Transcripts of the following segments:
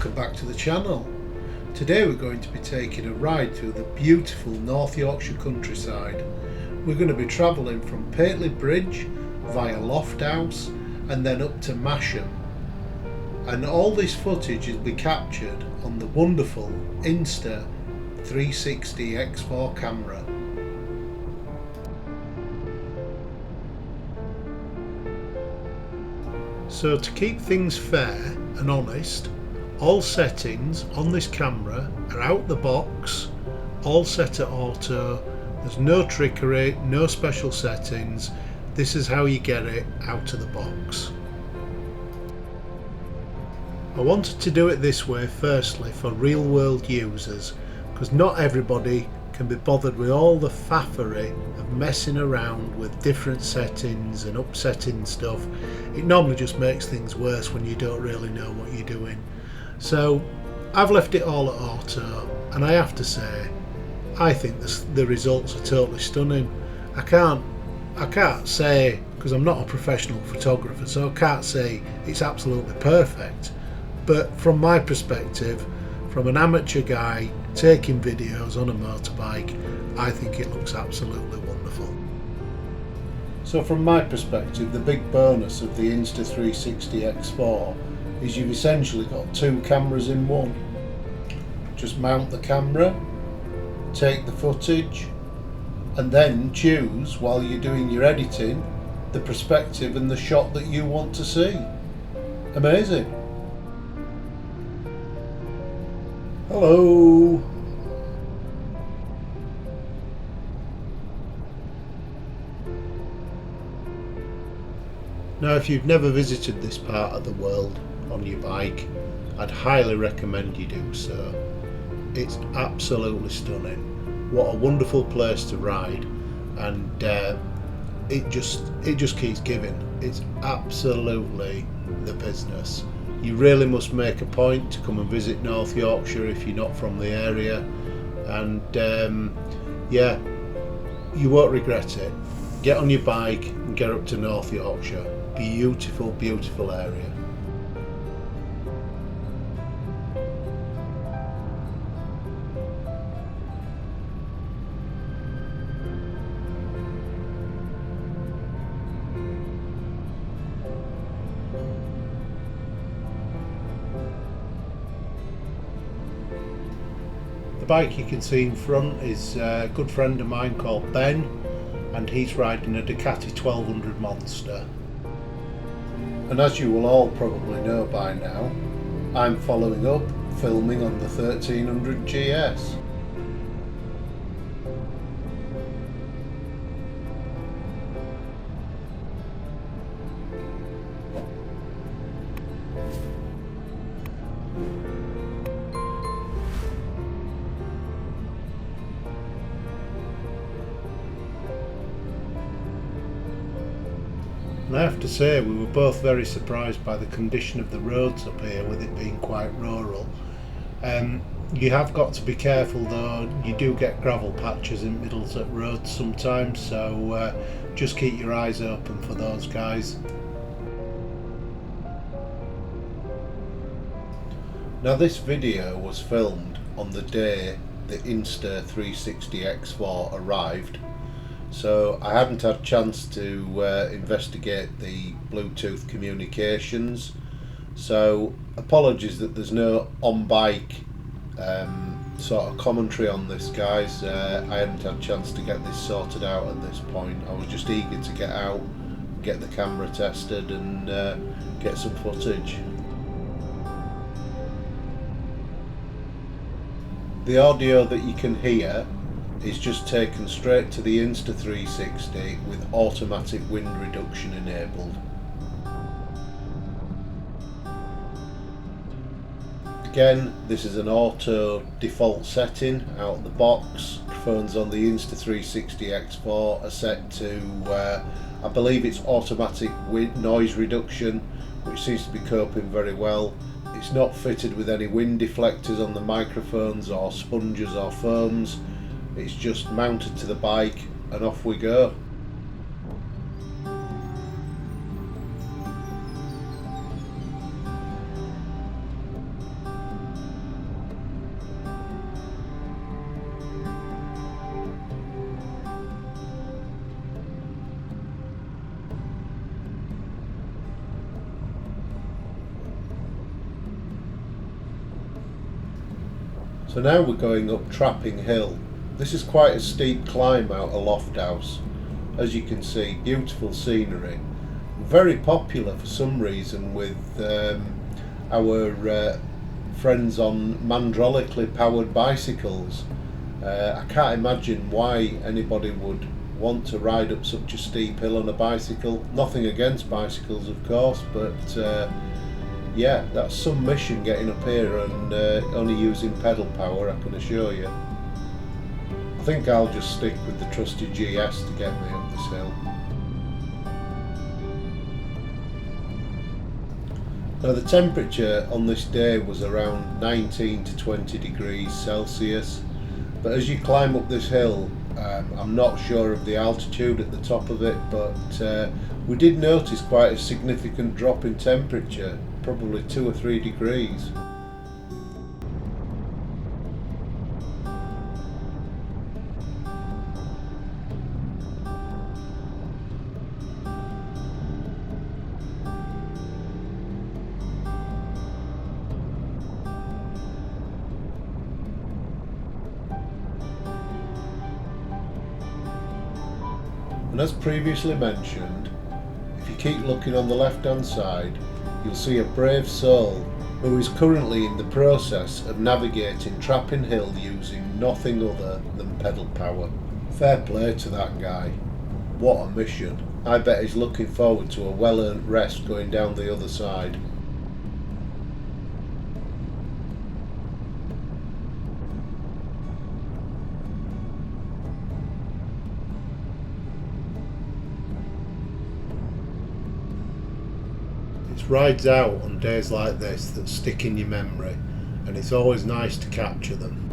welcome back to the channel. Today we're going to be taking a ride through the beautiful North Yorkshire countryside. We're going to be travelling from Pateley Bridge via Lofthouse and then up to Masham. And all this footage will be captured on the wonderful Insta 360 X4 camera. So to keep things fair and honest, all settings on this camera are out the box, all set at auto. There's no trickery, no special settings. This is how you get it out of the box. I wanted to do it this way firstly for real world users, because not everybody can be bothered with all the faffery of messing around with different settings and upsetting stuff. It normally just makes things worse when you don't really know what you're doing. So I've left it all at auto, and I have to say I think the results are totally stunning. I can't say, because I'm not a professional photographer, so I can't say it's absolutely perfect, but from my perspective, from an amateur guy taking videos on a motorbike, I think it looks absolutely wonderful. So from my perspective, the big bonus of the Insta 360 X4 is you've essentially got two cameras in one. Just mount the camera, take the footage, and then choose, while you're doing your editing, the perspective and the shot that you want to see. Amazing. Hello. Now, if you've never visited this part of the world on your bike, I'd highly recommend you do so. It's absolutely stunning. What a wonderful place to ride, and it just keeps giving. It's absolutely the business. You really must make a point to come and visit North Yorkshire if you're not from the area, and yeah, you won't regret it. Get on your bike and get up to North Yorkshire. Beautiful, beautiful area. The bike you can see in front is a good friend of mine called Ben, and he's riding a Ducati 1200 Monster. And as you will all probably know by now, I'm following up filming on the 1300GS. And I have to say, we were both very surprised by the condition of the roads up here, with it being quite rural. You have got to be careful though, you do get gravel patches in middles at roads sometimes, so just keep your eyes open for those guys. Now, this video was filmed on the day the Insta 360 X4 arrived, so I hadn't had a chance to investigate the Bluetooth communications, so apologies that there's no on-bike sort of commentary on this, guys. I hadn't had a chance to get this sorted out at this point. I was just eager to get out, get the camera tested and get some footage. The audio that you can hear is just taken straight to the Insta 360 with automatic wind reduction enabled. Again, this is an auto default setting out of the box. Phones on the Insta 360 X4 are set to, I believe it's automatic noise reduction, which seems to be coping very well. It's not fitted with any wind deflectors on the microphones or sponges or foams. It's just mounted to the bike and off we go. So now we're going up Trapping Hill. This is quite a steep climb out of Lofthouse. As you can see, beautiful scenery. Very popular for some reason with our friends on mandrolically powered bicycles. I can't imagine why anybody would want to ride up such a steep hill on a bicycle. Nothing against bicycles, of course, but yeah, that's some mission getting up here and only using pedal power, I can assure you. I think I'll just stick with the trusty GS to get me up this hill. Now the temperature on this day was around 19 to 20 degrees Celsius, but as you climb up this hill, I'm not sure of the altitude at the top of it, but we did notice quite a significant drop in temperature, probably 2 or 3 degrees. And as previously mentioned, if you keep looking on the left hand side, you'll see a brave soul who is currently in the process of navigating Trapping Hill using nothing other than pedal power. Fair play to that guy. What a mission. I bet he's looking forward to a well-earned rest going down the other side. It's rides out on days like this that stick in your memory, and it's always nice to capture them.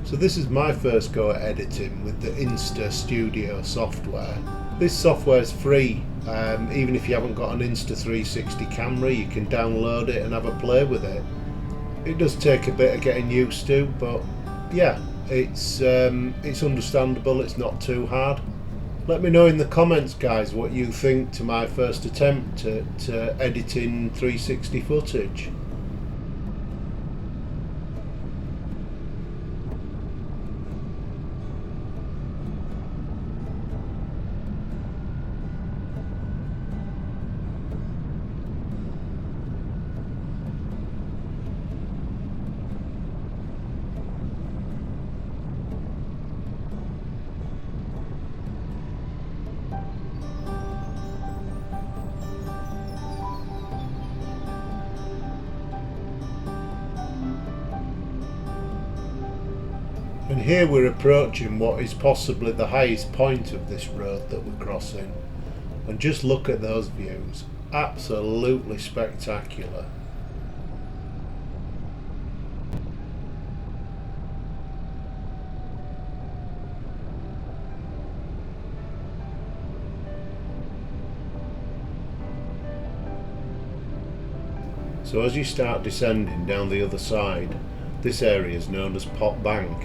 So this is my first go at editing with the Insta Studio software. This software is free, even if you haven't got an Insta360 camera, you can download it and have a play with it. It does take a bit of getting used to, but yeah, it's understandable, it's not too hard. Let me know in the comments, guys, what you think to my first attempt at editing 360 footage. And here we're approaching what is possibly the highest point of this road that we're crossing. And just look at those views. Absolutely spectacular. So as you start descending down the other side, this area is known as Pot Bank.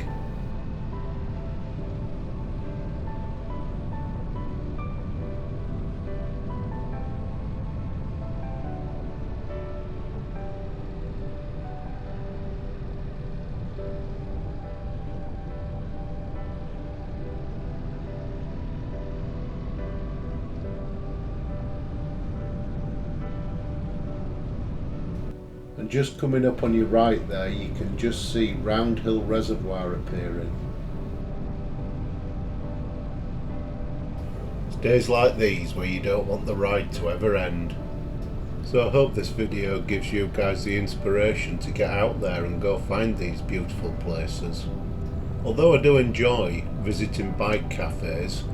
And just coming up on your right there, you can just see Laton Reservoir appearing. It's days like these where you don't want the ride to ever end. So I hope this video gives you guys the inspiration to get out there and go find these beautiful places. Although I do enjoy visiting bike cafes,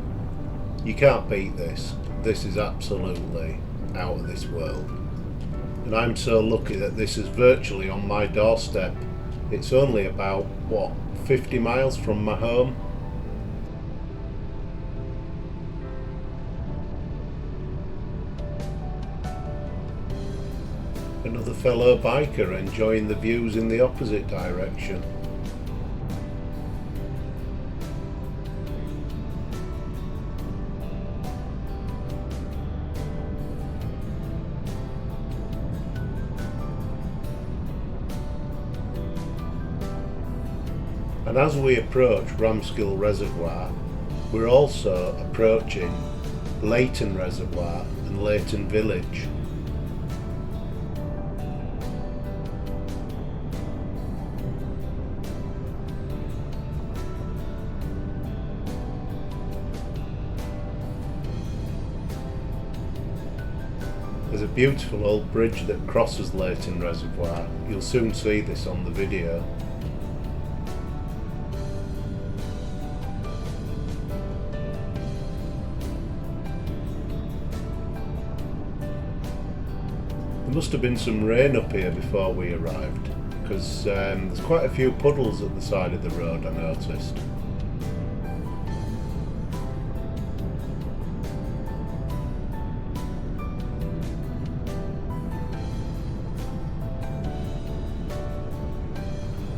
you can't beat this. This is absolutely out of this world. And I'm so lucky that this is virtually on my doorstep. It's only about, 50 miles from my home. Another fellow biker enjoying the views in the opposite direction. And as we approach Ramsgill Reservoir, we're also approaching Laton Reservoir and Laton Village. There's a beautiful old bridge that crosses Laton Reservoir. You'll soon see this on the video. There must have been some rain up here before we arrived, because there's quite a few puddles at the side of the road, I noticed.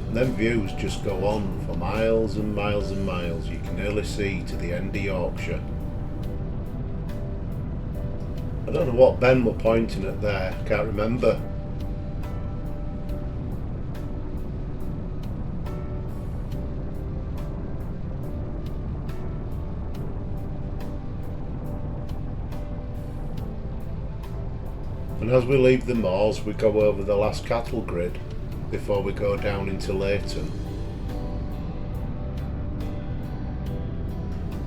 And them views just go on for miles and miles and miles. You can nearly see to the end of Yorkshire. I don't know what Ben were pointing at there, I can't remember. And as we leave the moors, we go over the last cattle grid before we go down into Laton.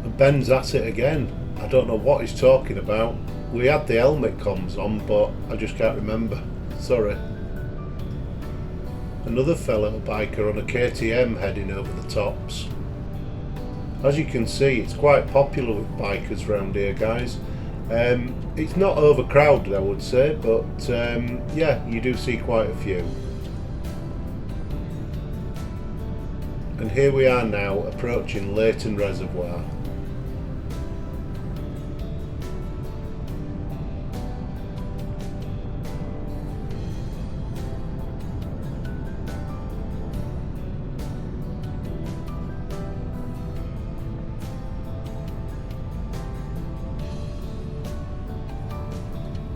And Ben's at it again. I don't know what he's talking about. We had the helmet comms on, but I just can't remember. Sorry. Another fellow biker on a KTM heading over the tops. As you can see, it's quite popular with bikers round here, guys. It's not overcrowded, I would say, but yeah, you do see quite a few. And here we are now approaching Laton Reservoir.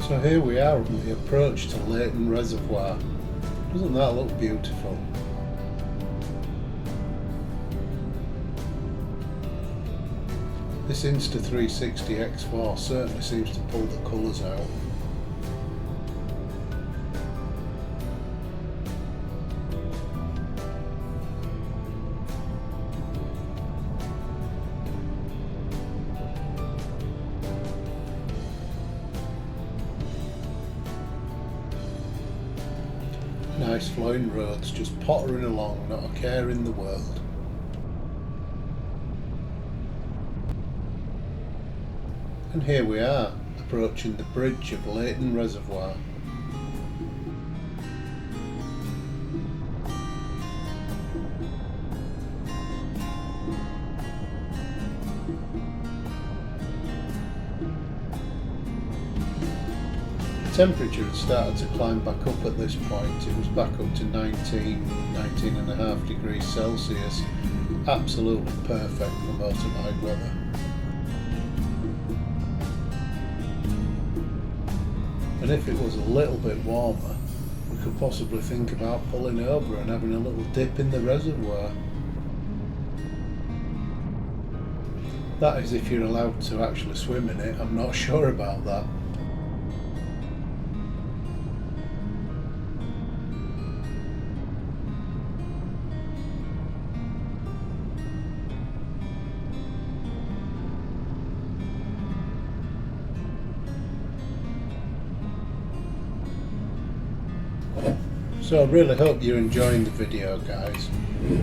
So here we are on the approach to Laton Reservoir. Doesn't that look beautiful? This Insta 360 X4 certainly seems to pull the colours out. Nice flowing roads, just pottering along, not a care in the world. And here we are, approaching the bridge of Laton Reservoir. The temperature had started to climb back up at this point. It was back up to 19.5 degrees Celsius. Absolutely perfect for motorbike weather. And if it was a little bit warmer, we could possibly think about pulling over and having a little dip in the reservoir. That is if you're allowed to actually swim in it. I'm not sure about that. So I really hope you're enjoying the video, guys.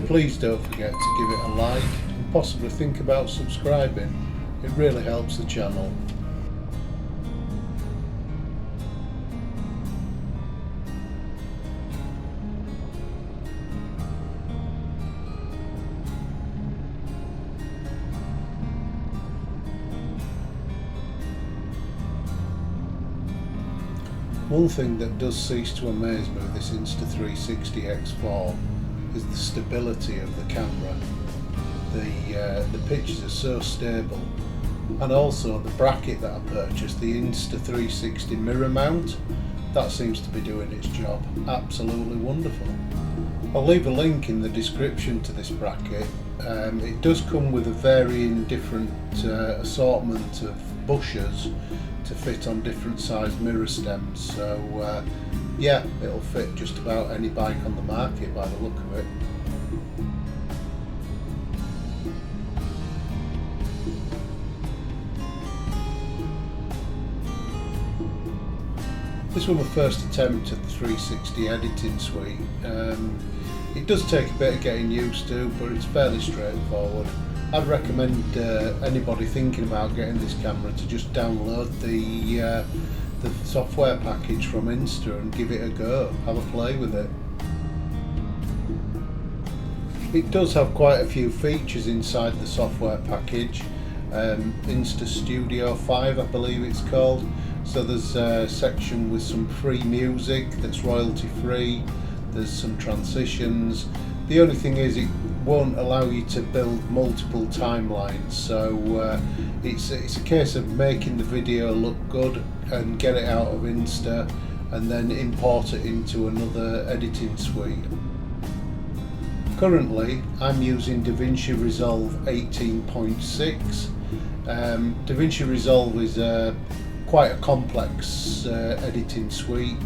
Please don't forget to give it a like and possibly think about subscribing. It really helps the channel. One thing that does cease to amaze me with this Insta 360 X4 is the stability of the camera. The pictures are so stable, and also the bracket that I purchased, the Insta 360 mirror mount, that seems to be doing its job. Absolutely wonderful. I'll leave a link in the description to this bracket. It does come with a varying different assortment of bushers to fit on different sized mirror stems, so yeah, it'll fit just about any bike on the market by the look of it. This was my first attempt at the 360 editing suite. It does take a bit of getting used to, but it's fairly straightforward. I'd recommend anybody thinking about getting this camera to just download the software package from Insta and give it a go, have a play with it. It does have quite a few features inside the software package. Insta Studio 5 I believe it's called. So there's a section with some free music that's royalty free, there's some transitions. The only thing is it won't allow you to build multiple timelines, so it's a case of making the video look good and get it out of Insta and then import it into another editing suite. Currently I'm using DaVinci Resolve 18.6. DaVinci Resolve is quite a complex editing suite.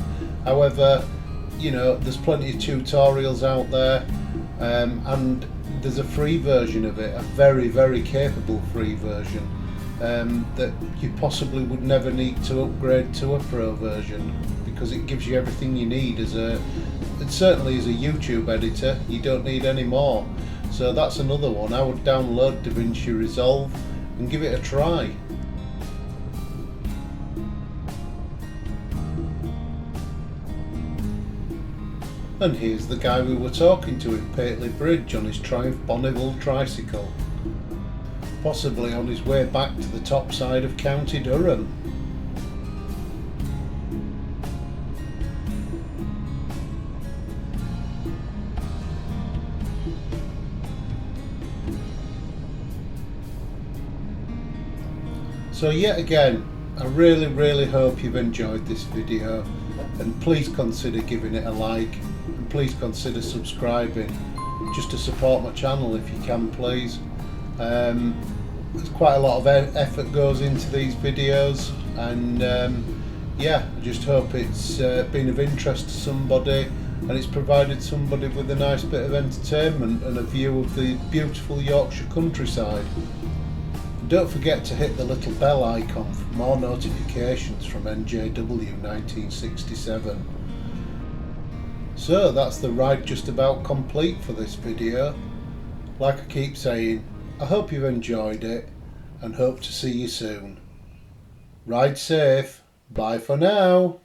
However, you know, there's plenty of tutorials out there, and there's a free version of it, a very capable free version, that you possibly would never need to upgrade to a pro version, because it gives you everything you need certainly as a YouTube editor. You don't need any more. So that's another one. I would download DaVinci Resolve and give it a try. And here's the guy we were talking to in Pateley Bridge on his Triumph Bonneville tricycle, possibly on his way back to the top side of County Durham. So yet again, I really hope you've enjoyed this video, and please consider giving it a like, and please consider subscribing just to support my channel if you can, please. There's quite a lot of effort goes into these videos, and yeah, I just hope it's been of interest to somebody and it's provided somebody with a nice bit of entertainment and a view of the beautiful Yorkshire countryside. Don't forget to hit the little bell icon for more notifications from NJW 1967. So that's the ride just about complete for this video. Like I keep saying, I hope you've enjoyed it and hope to see you soon. Ride safe. Bye for now.